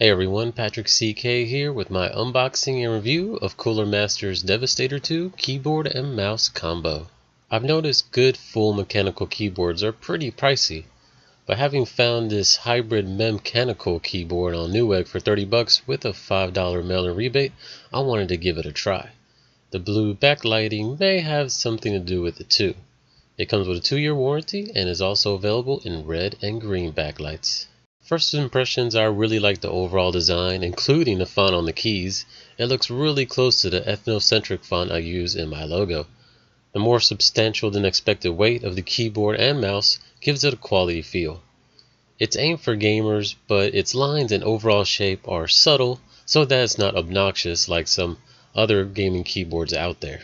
Hey everyone, Patrick CK here with my unboxing and review of Cooler Master's Devastator II keyboard and mouse combo. I've noticed good full mechanical keyboards are pretty pricey, but having found this hybrid mechanical keyboard on Newegg for $30 with a $5 mail-in rebate, I wanted to give it a try. The blue backlighting may have something to do with it too. It comes with a 2-year warranty and is also available in red and green backlights. First impressions, I really like the overall design, including the font on the keys. It looks really close to the ethnocentric font I use in my logo. The more substantial than expected weight of the keyboard and mouse gives it a quality feel. It's aimed for gamers, but its lines and overall shape are subtle so that it's not obnoxious like some other gaming keyboards out there.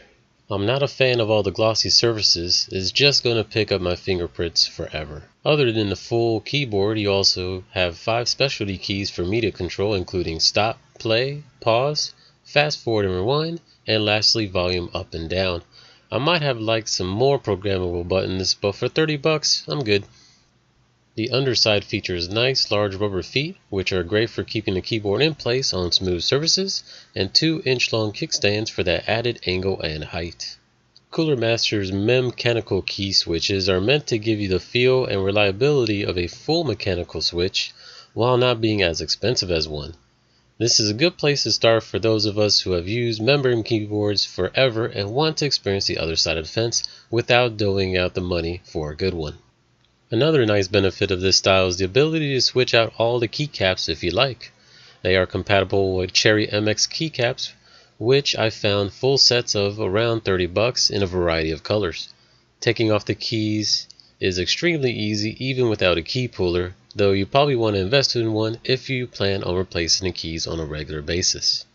I'm not a fan of all the glossy surfaces. It's just going to pick up my fingerprints forever. Other than the full keyboard, you also have 5 specialty keys for media control, including stop, play, pause, fast forward and rewind, and lastly volume up and down. I might have liked some more programmable buttons, but for $30 I'm good. The underside features nice large rubber feet, which are great for keeping the keyboard in place on smooth surfaces, and 2-inch long kickstands for that added angle and height. Cooler Master's mechanical key switches are meant to give you the feel and reliability of a full mechanical switch while not being as expensive as one. This is a good place to start for those of us who have used membrane keyboards forever and want to experience the other side of the fence without doling out the money for a good one. Another nice benefit of this style is the ability to switch out all the keycaps if you like. They are compatible with Cherry MX keycaps, which I found full sets of around $30 in a variety of colors. Taking off the keys is extremely easy even without a key puller, though you probably want to invest in one if you plan on replacing the keys on a regular basis.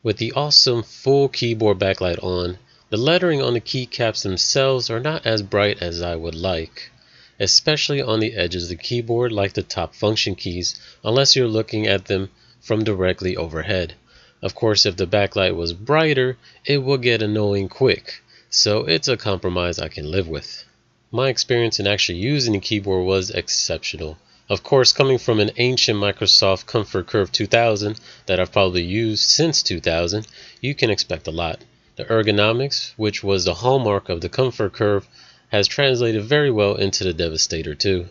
With the awesome full keyboard backlight on, the lettering on the keycaps themselves are not as bright as I would like, especially on the edges of the keyboard like the top function keys, unless you're looking at them from directly overhead. Of course, if the backlight was brighter, it will get annoying quick, so it's a compromise I can live with. My experience in actually using the keyboard was exceptional. Of course, coming from an ancient Microsoft Comfort Curve 2000 that I've probably used since 2000, you can expect a lot. The ergonomics, which was the hallmark of the Comfort Curve, has translated very well into the Devastator II.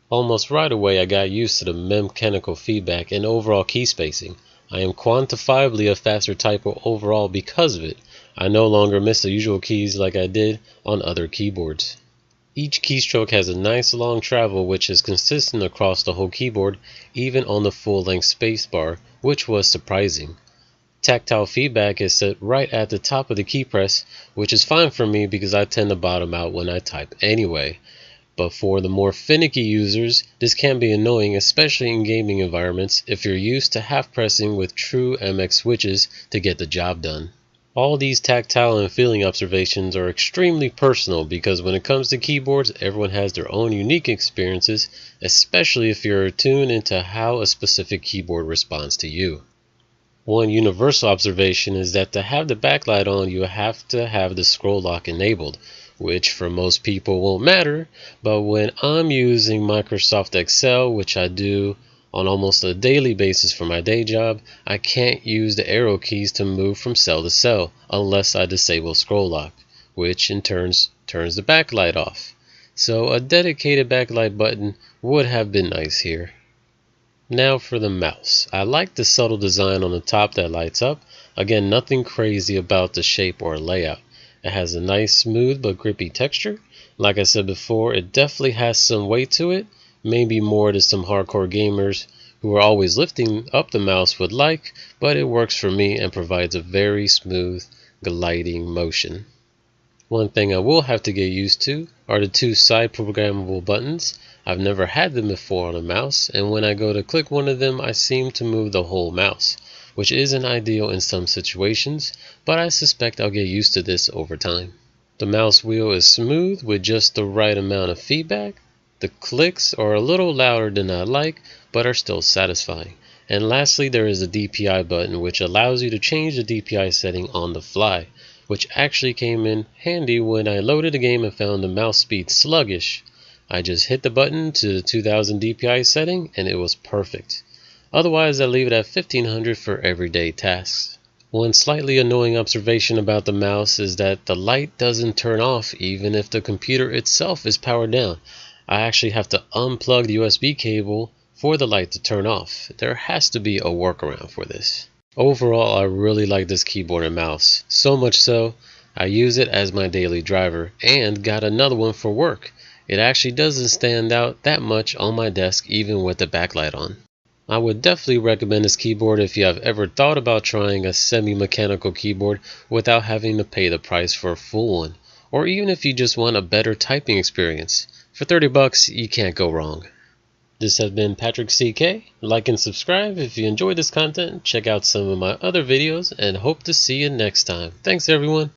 Almost right away I got used to the mechanical feedback and overall key spacing. I am quantifiably a faster typer overall because of it. I no longer miss the usual keys like I did on other keyboards. Each keystroke has a nice long travel which is consistent across the whole keyboard, even on the full-length spacebar, which was surprising. Tactile feedback is set right at the top of the key press, which is fine for me because I tend to bottom out when I type anyway. But for the more finicky users, this can be annoying, especially in gaming environments if you're used to half pressing with true MX switches to get the job done. All these tactile and feeling observations are extremely personal because when it comes to keyboards, everyone has their own unique experiences, especially if you're tuned into how a specific keyboard responds to you. One universal observation is that to have the backlight on, you have to have the scroll lock enabled, which for most people won't matter, but when I'm using Microsoft Excel, which I do on almost a daily basis for my day job, I can't use the arrow keys to move from cell to cell unless I disable scroll lock, which in turn turns the backlight off. So a dedicated backlight button would have been nice here. Now for the mouse. I like the subtle design on the top that lights up. Again, nothing crazy about the shape or layout. It has a nice smooth but grippy texture. Like I said before, it definitely has some weight to it, maybe more than some hardcore gamers who are always lifting up the mouse would like, but it works for me and provides a very smooth gliding motion. One thing I will have to get used to are the 2 side programmable buttons. I've never had them before on a mouse, and when I go to click one of them I seem to move the whole mouse, which isn't ideal in some situations, but I suspect I'll get used to this over time. The mouse wheel is smooth with just the right amount of feedback. The clicks are a little louder than I like, but are still satisfying. And lastly, there is a DPI button which allows you to change the DPI setting on the fly, which actually came in handy when I loaded the game and found the mouse speed sluggish. I just hit the button to the 2000 DPI setting and it was perfect. Otherwise, I leave it at 1500 for everyday tasks. One slightly annoying observation about the mouse is that the light doesn't turn off even if the computer itself is powered down. I actually have to unplug the USB cable for the light to turn off. There has to be a workaround for this. Overall, I really like this keyboard and mouse. So much so, I use it as my daily driver and got another one for work. It actually doesn't stand out that much on my desk even with the backlight on. I would definitely recommend this keyboard if you have ever thought about trying a semi-mechanical keyboard without having to pay the price for a full one, or even if you just want a better typing experience. For 30 bucks, you can't go wrong. This has been Patrick CK. Like and subscribe if you enjoyed this content. Check out some of my other videos and hope to see you next time. Thanks everyone.